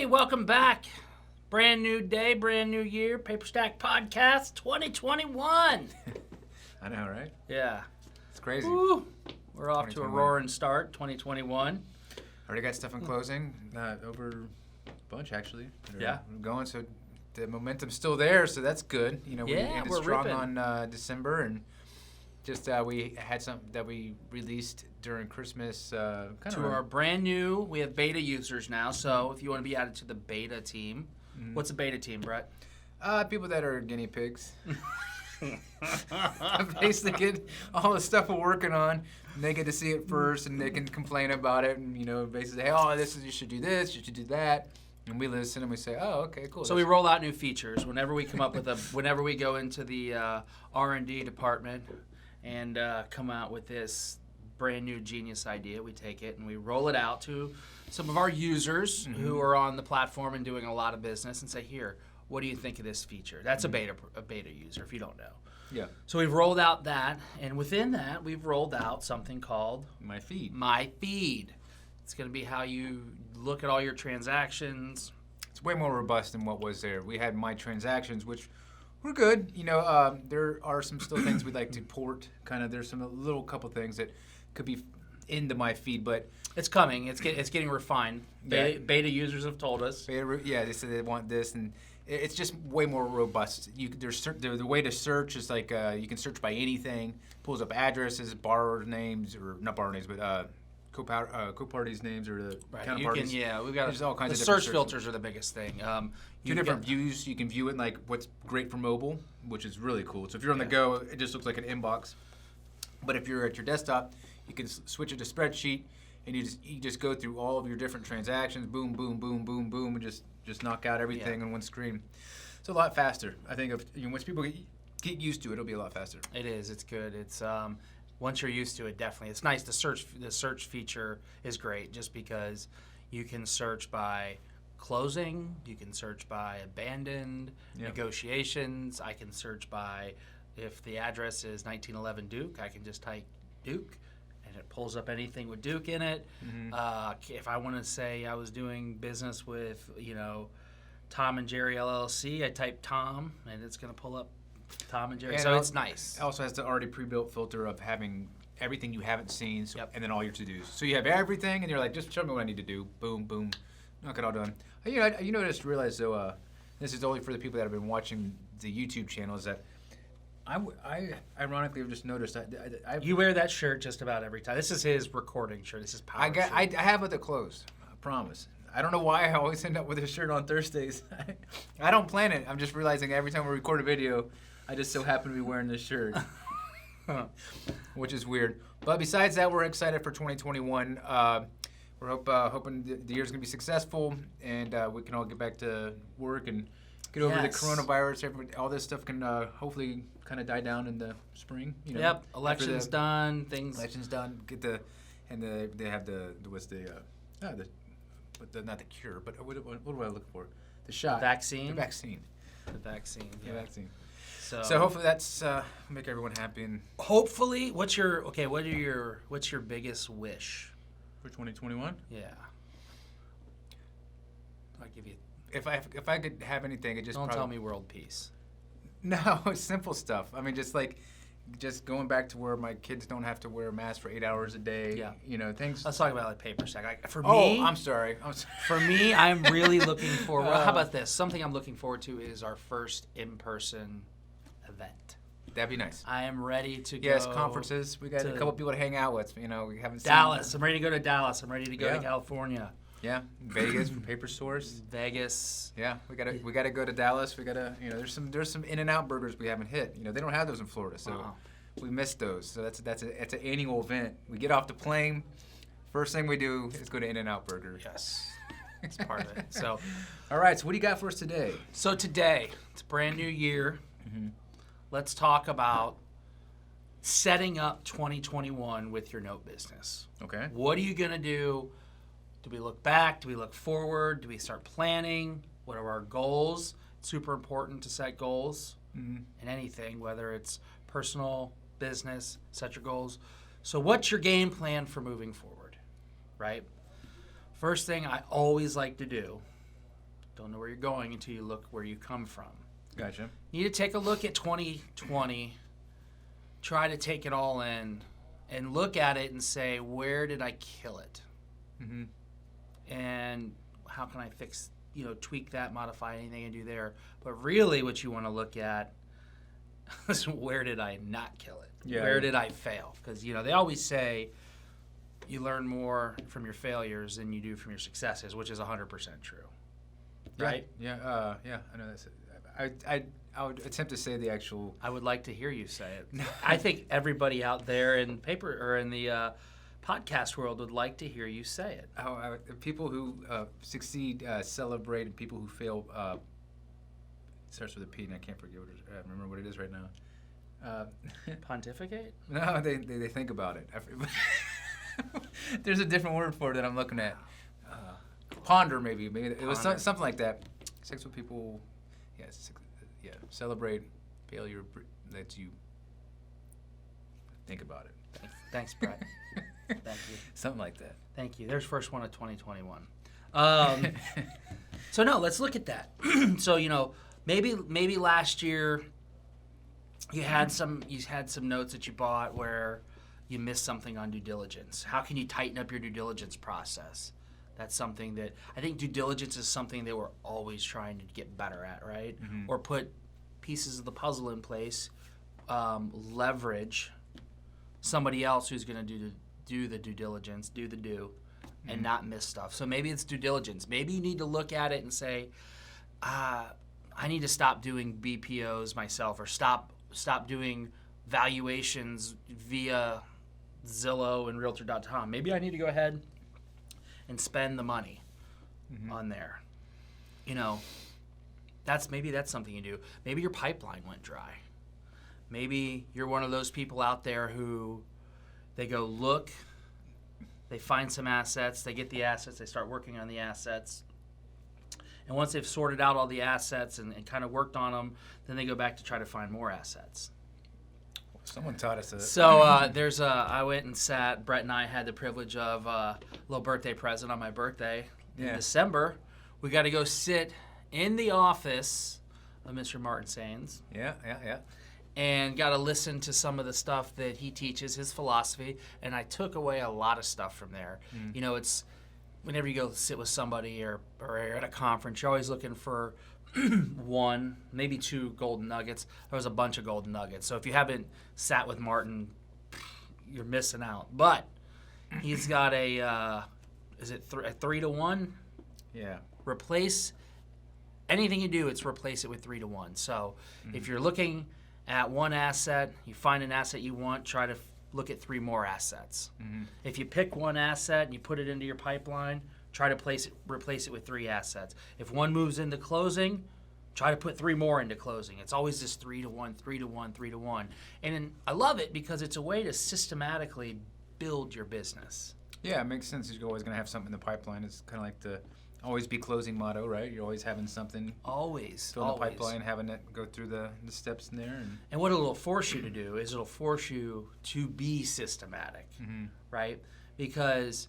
Hey, welcome back. Brand new day, brand new year. Paperstac Podcast 2021. I know, right? Yeah. It's crazy. Woo. We're off to a 2021. roaring start, 2021. Already got stuff in closing, over a bunch actually. that are Yeah. Going, so the momentum's still there, so that's good. You know, we Yeah, ended we're strong ripping. on December, and just we had something that we released during Christmas. Kind To our brand new, we have beta users now, so if you want to be added to the beta team. What's a beta team, Brett? people that are guinea pigs. Basically, get all the stuff we're working on, and they get to see it first, and they can complain about it, and basically, hey, oh, you should do this, you should do that, and we listen and we say, oh, okay, cool. So we roll out new features whenever we come up with whenever we go into the R&D department and come out with this brand new genius idea. We take it and we roll it out to some of our users who are on the platform and doing a lot of business and say, here, what do you think of this feature? That's a beta user if you don't know. Yeah. So we've rolled out that, and within that, we've rolled out something called My feed. My Feed. It's going to be how you look at all your transactions. It's way more robust than what was there. We had My Transactions, which were good. There are some still things we'd like to port. There's some little couple things that could be into My Feed, but It's coming. It's getting refined. Beta users have told us. they said they want this, and it's just way more robust. The way to search is like you can search by anything. Pulls up addresses, borrower names, or not borrower names, but co-parties names or the counterparties. We've got There's all kinds the of different search filters are the biggest thing. Two different views. You can view it in like what's great for mobile, which is really cool. So if you're on the go, it just looks like an inbox. But if you're at your desktop, you can switch it to spreadsheet, and you just go through all of your different transactions. Boom, boom, boom, boom, boom, and just knock out everything on one screen. It's a lot faster. I think once people get used to it, it'll be a lot faster. It is. It's good. It's once you're used to it, definitely. It's nice. The search feature is great just because you can search by closing. You can search by abandoned negotiations. I can search by if the address is 1911 Duke. I can just type Duke, and it pulls up anything with Duke in it. If I want to say I was doing business with Tom and Jerry LLC, I type Tom, and it's going to pull up Tom and Jerry. And so it's nice. It also has the already pre-built filter of having everything you haven't seen, and then all your to-dos. So you have everything, and you're like, just show me what I need to do. Boom, boom, knock it all done. I just realized though, this is only for the people that have been watching the YouTube channel, is that I ironically have just noticed You wear that shirt just about every time. This is his recording shirt. This is power shirt. I have it closed. I promise. I don't know why I always end up with a shirt on Thursdays. I don't plan it. I'm just realizing every time we record a video, I just so happen to be wearing this shirt, which is weird. But besides that, we're excited for 2021. We're hoping the year's going to be successful, and we can all get back to work and get over the coronavirus. All this stuff can hopefully kind of die down in the spring. Election's done. Election's done. They have not the cure, but what do I look for? The shot. Vaccine. The vaccine. The vaccine. The vaccine. So hopefully that's make everyone happy. And hopefully, what's your biggest wish for 2021? Yeah. I'll give you. If I could have anything, it just don't tell me world peace. No, it's simple stuff. I mean, just going back to where my kids don't have to wear a mask for 8 hours a day. Yeah. Things. Let's talk about like Paperstac. For me, me, I'm sorry. For me, I'm really looking forward. How about this? Something I'm looking forward to is our first in-person event. That'd be nice. I am ready to go. Yes, conferences. We got a couple people to hang out with. We haven't seen Dallas. I'm ready to go to Dallas. I'm ready to go to California. Yeah, Vegas for paper stores. Vegas. Yeah, we gotta go to Dallas. We gotta there's some In-N-Out burgers we haven't hit. They don't have those in Florida, so we missed those. So that's an annual event. We get off the plane. First thing we do is go to In-N-Out Burger. Yes, it's part of it. So, all right. So what do you got for us today? So today, it's a brand new year. Let's talk about setting up 2021 with your note business. Okay. What are you gonna do? Do we look back? Do we look forward? Do we start planning? What are our goals? It's super important to set goals in anything, whether it's personal, business, set your goals. So what's your game plan for moving forward, right? First thing I always like to do Don't know where you're going until you look where you come from. Gotcha. You need to take a look at 2020, try to take it all in, and look at it and say, where did I kill it? Mm-hmm. And how can I fix, tweak that, modify anything I do there? But really what you want to look at is where did I not kill it? Yeah. Where did I fail? Because, they always say you learn more from your failures than you do from your successes, which is 100% true. Right? Yeah. I know that's it. I would attempt to say the actual. I would like to hear you say it. I think everybody out there in the podcast world would like to hear you say it. People who succeed celebrate, and people who fail starts with a P, and I can't remember what it is right now. Pontificate? No, they think about it. There's a different word for it that I'm looking at. Ponder, maybe it was something like that. Sex with people. Yeah, celebrate failure. Lets you think about it. Thanks, Brett. Thank you. Something like that. Thank you. There's first one of 2021. So no, let's look at that. So maybe last year you had some notes that you bought where you missed something on due diligence. How can you tighten up your due diligence process? That's something that I think due diligence is something that we're always trying to get better at, right? Mm-hmm. Or put pieces of the puzzle in place, leverage somebody else who's going to do the due diligence, and not miss stuff. So maybe it's due diligence. Maybe you need to look at it and say, I need to stop doing BPOs myself, or stop doing valuations via Zillow and Realtor.com. Maybe I need to go ahead and spend the money on there. That's something you do. Maybe your pipeline went dry. Maybe you're one of those people out there who they go look, they find some assets, they get the assets, they start working on the assets. And once they've sorted out all the assets and kind of worked on them, then they go back to try to find more assets. Someone taught us that. So I went and sat, Brett and I had the privilege of a little birthday present on my birthday in December. We got to go sit in the office of Mr. Martin Saenz. Yeah. And got to listen to some of the stuff that he teaches, his philosophy, and I took away a lot of stuff from there. It's whenever you go sit with somebody or at a conference, you're always looking for one, maybe two golden nuggets. There was a bunch of golden nuggets. So if you haven't sat with Martin, you're missing out. But he's got a 3-to-1? Yeah. Replace anything you do, it's replace it with 3-to-1. So if you're looking at one asset, you find an asset you want, try to look at 3 more assets. If you pick one asset and you put it into your pipeline, try to replace it with 3 assets. If one moves into closing, try to put 3 more into closing. It's always this 3-to-1, 3-to-1, 3-to-1. And I love it because it's a way to systematically build your business. Yeah, it makes sense. You're always going to have something in the pipeline. It's kind of like the always be closing motto, right? You're always having something. Always. Fill in the pipeline, having it go through the steps in there. And what it'll force you to do is it'll force you to be systematic, right? Because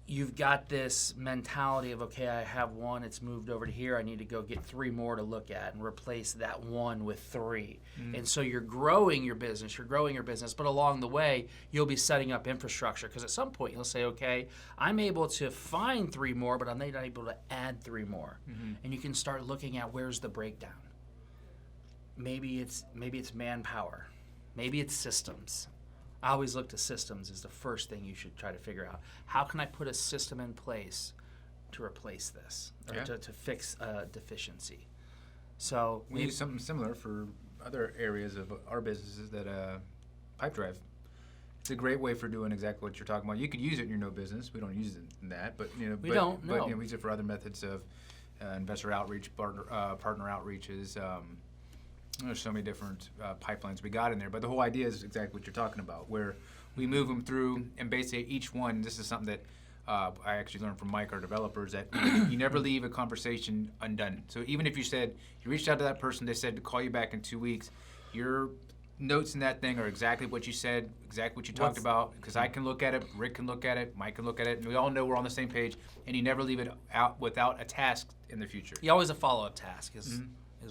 you've got this mentality of, okay, I have one, it's moved over to here, I need to go get 3 more to look at and replace that one with 3. And so you're growing your business, but along the way, you'll be setting up infrastructure, because at some point you'll say, okay, I'm able to find 3 more, but I'm not able to add 3 more. And you can start looking at where's the breakdown. Maybe it's manpower. Maybe it's systems. I always look to systems as the first thing you should try to figure out. How can I put a system in place to replace this, or to fix a deficiency? So we use something similar for other areas of our businesses, that PipeDrive. It's a great way for doing exactly what you're talking about. You could use it in your no business. We don't use it in that, but we don't. No. But we use it for other methods of investor outreach, partner outreaches. There's so many different pipelines we got in there, but the whole idea is exactly what you're talking about, where we move them through, and basically each one, this is something that I actually learned from Mike, our developer, is that you never leave a conversation undone. So even if you reached out to that person, they said to call you back in 2 weeks, you're notes in that thing are exactly what you said, exactly what you talked about, because I can look at it, Rick can look at it, Mike can look at it, and we all know we're on the same page, and you never leave it out without a task in the future. You always a follow-up task is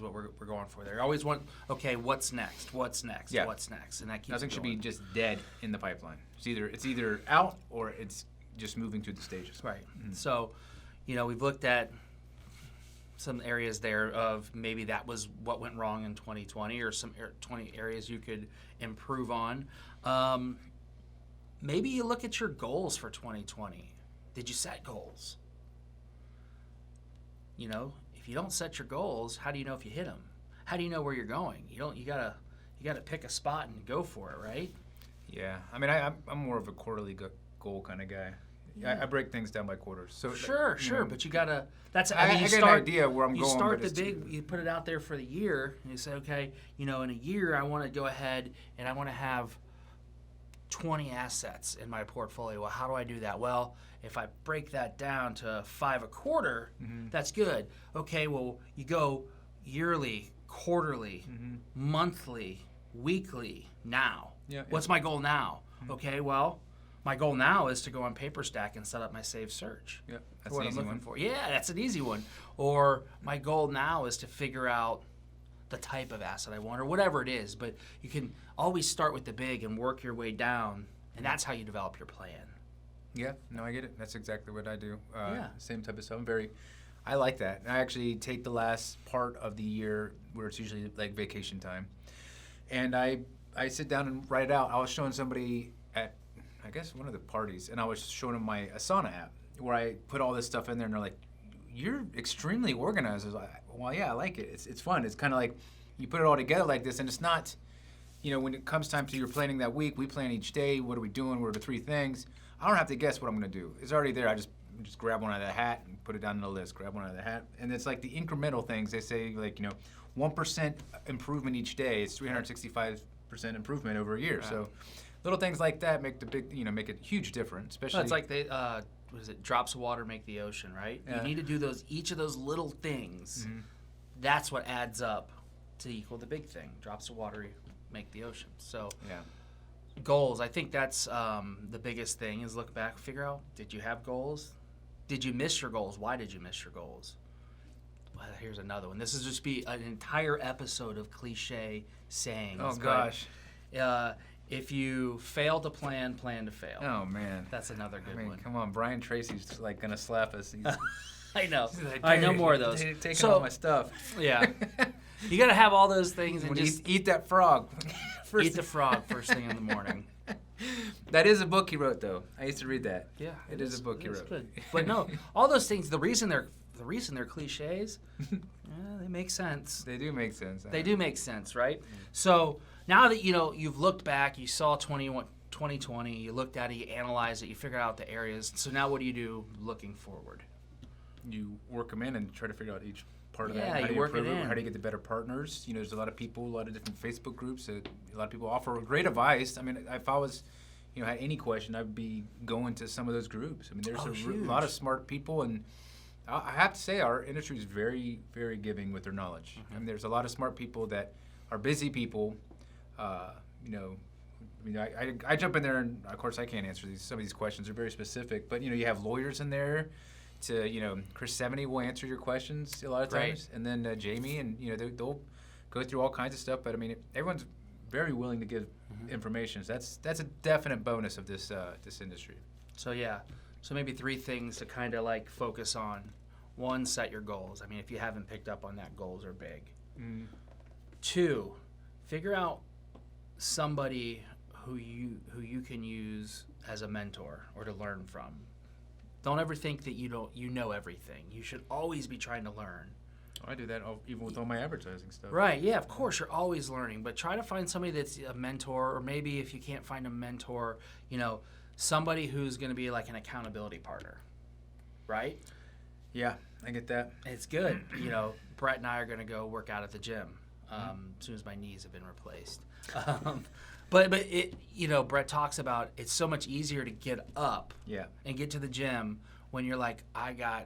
what we're going for there. You always want, okay, what's next? What's next? Yeah. What's next? And that keeps Nothing it should going. be just dead in the pipeline. It's either out or it's just moving through the stages. Right. So, we've looked at some areas there of maybe that was what went wrong in 2020 or some 20 areas you could improve on. Maybe you look at your goals for 2020. Did you set goals? If you don't set your goals, how do you know if you hit them? How do you know where you're going? You gotta pick a spot and go for it, right? Yeah. I mean, I'm more of a quarterly goal kind of guy. I break things down by quarters. So Sure, but you gotta. That's. I you get start, an idea where I'm you going. You start but the big. You put it out there for the year, and you say, okay, in a year I want to go ahead and I want to have 20 assets in my portfolio. Well, how do I do that? Well, if I break that down to 5 a quarter, that's good. Okay, well, you go yearly, quarterly, monthly, weekly. Now, what's my goal now? Okay, well. My goal now is to go on Paperstac and set up my saved search. Yeah, that's what an I'm easy looking one. for. Yeah, that's an easy one. Or my goal now is to figure out the type of asset I want or whatever it is. But you can always start with the big and work your way down, and that's how you develop your plan. Yeah, no, I get it. That's exactly what I do. Yeah. Same type of stuff. I like that. I actually take the last part of the year where it's usually like vacation time, and I sit down and write it out. I was showing somebody at I guess one of the parties, and I was showing them my Asana app where I put all this stuff in there, and they're like, "You're extremely organized." I was like, "Well, yeah, I like it. It's fun. It's kind of like you put it all together like this, and it's not, when it comes time to your planning that week, we plan each day. What are we doing? What are the 3 things? I don't have to guess what I'm going to do. It's already there. I just grab one out of the hat and put it down on the list. Grab one out of the hat, and it's like the incremental things. They say 1% improvement each day. It's 365% improvement over a year. Right. So. Little things like that make make a huge difference. Especially, It's like what is it? Drops of water make the ocean, right? Yeah. You need to do each of those little things. That's what adds up to equal the big thing. Drops of water make the ocean. So goals. I think that's the biggest thing is look back, figure out, did you have goals? Did you miss your goals? Why did you miss your goals? Well, here's another one. This is just be an entire episode of cliche sayings. Oh gosh. If you fail to plan to fail. Oh man. That's another good one. Come on, Brian Tracy's like gonna slap us. I know. Like, I know more of those. Taking all my stuff. Yeah. You got to have all those things and just eat that frog. Eat the frog first thing in the morning. That is a book he wrote, though. I used to read that. Yeah, it is a book he wrote. Good. But no, all those things. The reason they're cliches, they make sense. They do make sense. They do make sense, right? So now that you've looked back, you saw 2020, you looked at it, you analyzed it, you figured out the areas. So now what do you do looking forward? You work them in and try to figure out each part of that. Yeah, How do you work it improve in. How do you get the better partners? There's a lot of people, a lot of different Facebook groups. A lot of people offer great advice. I mean, if I was, had any question, I'd be going to some of those groups. I mean, there's a lot of smart people, and I have to say our industry is very, very giving with their knowledge. I mean, there's a lot of smart people that are busy people. I jump in there, and of course I can't answer some of these questions. They're very specific, but you have lawyers in there. Chris 70 will answer your questions a lot of times, and then Jamie, and they'll go through all kinds of stuff. But I mean, everyone's very willing to give information. So that's a definite bonus of this industry. So maybe 3 things to kind of like focus on. 1, set your goals. I mean, if you haven't picked up on that, goals are big. 2, figure out somebody who you can use as a mentor or to learn from. Don't ever think that you know everything. You should always be trying to learn. I do that even with all my advertising stuff. Right, yeah, of course, you're always learning, but try to find somebody that's a mentor, or maybe if you can't find a mentor, somebody who's going to be like an accountability partner, right? Yeah, I get that. It's good. Brett and I are going to go work out at the gym as soon as my knees have been replaced. But it, Brett talks about it's so much easier to get up and get to the gym when you're like, I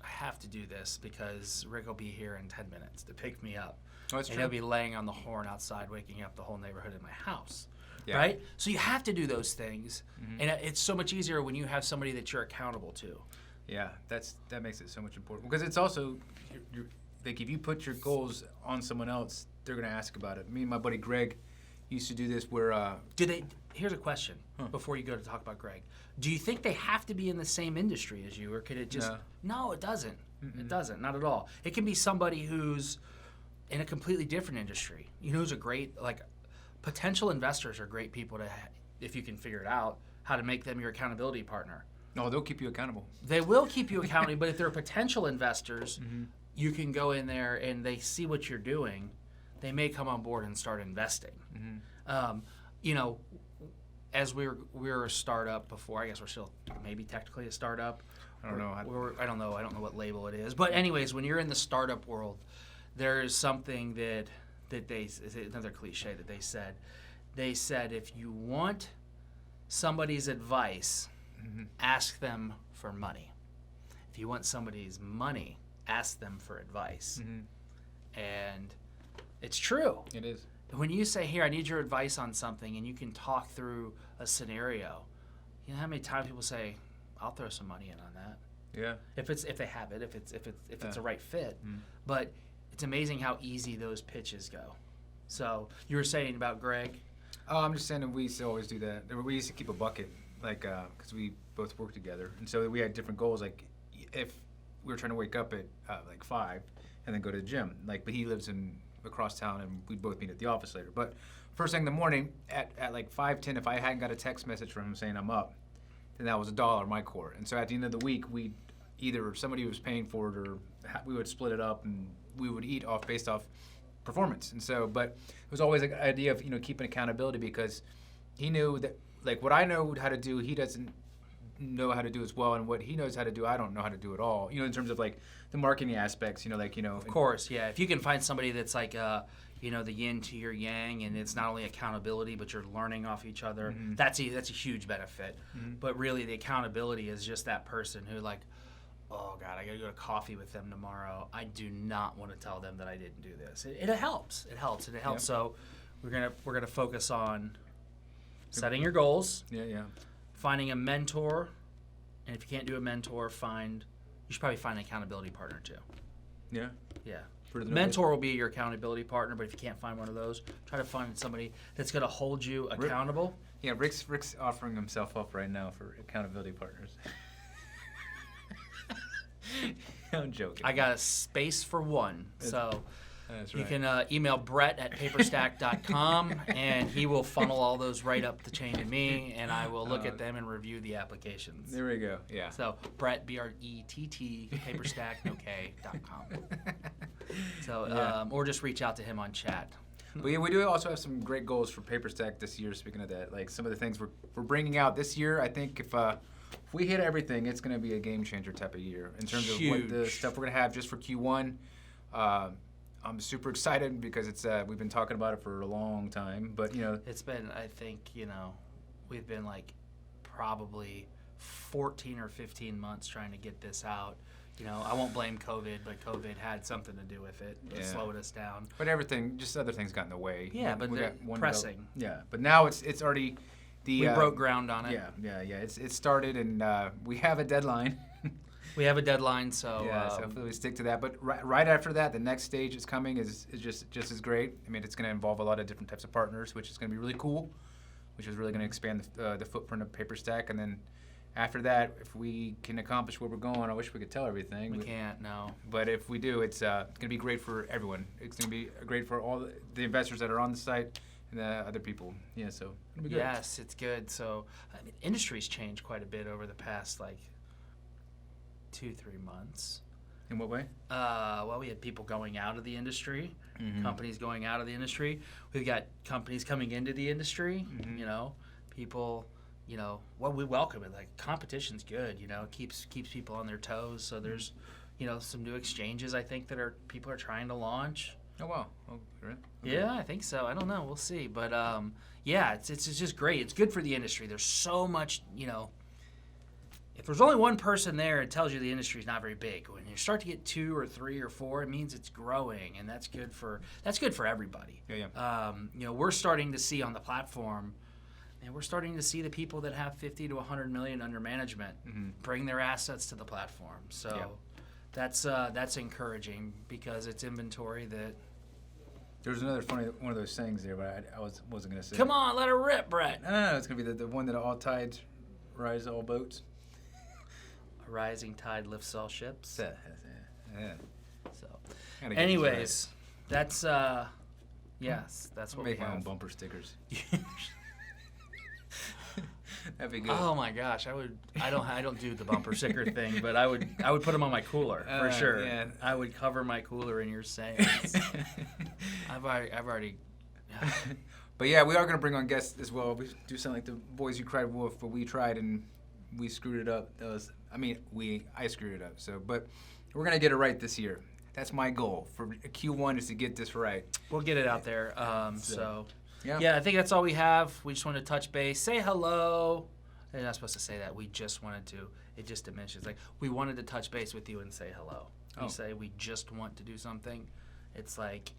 have to do this because Rick will be here in 10 minutes to pick me up. Oh, that's and true. he'll be laying on the horn outside, waking up the whole neighborhood in my house. Yeah. Right? So you have to do those things, Mhm. and it's so much easier when you have somebody that you're accountable to. Yeah, that makes it so much important because it's also like if you put your goals on someone else, they're gonna ask about it. Me and my buddy Greg used to do this where. Here's a question before you go to talk about Greg. Do you think they have to be in the same industry as you, or could it just? No, it doesn't. Mm-mm. It doesn't. Not at all. It can be somebody who's in a completely different industry. You know, who's a great potential investors are great people to if you can figure it out how to make them your accountability partner. No, they'll keep you accountable. They will keep you accountable, but if they're potential investors, Mm-hmm. you can go in there and they see what you're doing. They may come on board and start investing. Mm-hmm. You know, as we were a startup before. I guess we're still maybe technically a startup. I don't know. I don't know. I don't know what label it is. But anyways, when you're in the startup world, there is something that another cliche that they said. They said if you want somebody's advice, Mm-hmm. ask them for money. If you want somebody's money, ask them for advice. Mm-hmm. And it's true. It is. When you say, here, I need your advice on something, and you can talk through a scenario, you know how many times people say, I'll throw some money in on that. Yeah. If they have it, if it's a right fit. Mm. But it's amazing how easy those pitches go. So you were saying about Greg. Oh, I'm just saying that we used to always do that. We used to keep a bucket, like, because we both worked together. And so we had different goals. Like, if we were trying to wake up at, like, 5 and then go to the gym. Like, but he lives across town, and we'd both meet at the office later. But first thing in the morning, at like 5:10, if I hadn't got a text message from him saying I'm up, then that was $1 my core. And so at the end of the week, we'd either somebody was paying for it or we would split it up, and we would eat based off performance. And so, but it was always an idea of, keeping accountability, because he knew that, like, what I know how to do, he doesn't know how to do as well, and what he knows how to do, I don't know how to do at all. In terms of like the marketing aspects, Of course, yeah. If you can find somebody that's like, the yin to your yang, and it's not only accountability, but you're learning off each other, Mm-hmm. that's a huge benefit. Mm-hmm. But really, the accountability is just that person who, like, oh God, I got to go to coffee with them tomorrow. I do not want to tell them that I didn't do this. It helps. It helps. Yeah. So we're gonna focus on setting your goals, Yeah. finding a mentor, and if you can't do a mentor, you should probably find an accountability partner too. Yeah. Yeah. For the Mentor will be your accountability partner, but if you can't find one of those, try to find somebody that's going to hold you accountable. Yeah, Rick's offering himself up right now for accountability partners. I'm joking. I got a space for one, so That's you right. can email Brett at paperstac.com, and he will funnel all those right up the chain to me, and I will look at them and review the applications. There we go. Yeah. So Brett, BRETT, paperstac, no K.com. So, Yeah. or just reach out to him on chat. But yeah, we do also have some great goals for Paperstac this year. Speaking of that, like some of the things we're bringing out this year, I think if we hit everything, it's going to be a game changer type of year in terms of what the stuff we're going to have just for Q1. I'm super excited because it's we've been talking about it for a long time, but It's been, I think, we've been like probably 14 or 15 months trying to get this out. I won't blame COVID, but COVID had something to do with it. It slowed us down. But just other things got in the way. Yeah, but we they're got one pressing. Yeah, but now it's already We broke ground on it. Yeah. It's started, and we have a deadline. We have a deadline, so So hopefully we stick to that. But right after that, the next stage is coming is just as great. I mean, it's going to involve a lot of different types of partners, which is going to be really cool, which is really going to expand the footprint of Paperstac. And then after that, if we can accomplish where we're going, I wish we could tell everything. we can't, no. But if we do, it's going to be great for everyone. It's going to be great for all the investors that are on the site and the other people. Yeah, so it'll be good. Yes, it's good. So, industry's changed quite a bit over the past, 2-3 months. In what way? Well, we had people going out of the industry, companies going out of the industry. We've got companies coming into the industry. People, well, we welcome it. Like, competition's good. It keeps people on their toes. So there's, some new exchanges I think that people are trying to launch. Oh wow! Oh, really? Okay. Yeah, I think so. I don't know. We'll see. But yeah, it's just great. It's good for the industry. There's so much, if there's only one person there, it tells you the industry is not very big. When you start to get 2 or 3 or 4, it means it's growing, and that's good for everybody. Yeah. We're starting to see on the platform, and we're starting to see the people that have 50 to 100 million under management bring their assets to the platform. So that's encouraging because it's inventory that. There's another funny one of those sayings there, but I wasn't gonna say. Come on, let her rip, Brett. No, it's gonna be the one that all tides rise all boats. A rising tide lifts all ships. Yeah. So, Gotta get anyways, that's yes, that's what we make my own have. bumper stickers. That'd be good. Oh my gosh, I don't do the bumper sticker thing, but I would put them on my cooler for sure. Yeah. I would cover my cooler in your sayings. I've already. But yeah, we are gonna bring on guests as well. We do something like the Boys Who Cried Wolf, but we tried and we screwed it up. I screwed it up. So, but we're gonna get it right this year. That's my goal for Q1 is to get this right. We'll get it out there. So. Yeah. Yeah, I think that's all we have. We just want to touch base, say hello. You're not supposed to say that. We just wanted to. It just diminishes. Like, we wanted to touch base with you and say hello. You say we just want to do something. It's like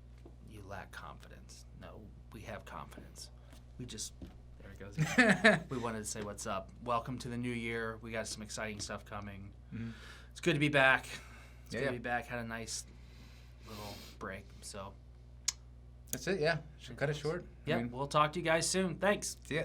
you lack confidence. No, we have confidence. There it goes. We wanted to say what's up. Welcome to the new year. We got some exciting stuff coming. Mm-hmm. It's good to be back. It's good to be back. Had a nice little break. So. That's it, yeah. Should cut it short. Yeah, we'll talk to you guys soon. Thanks. See ya.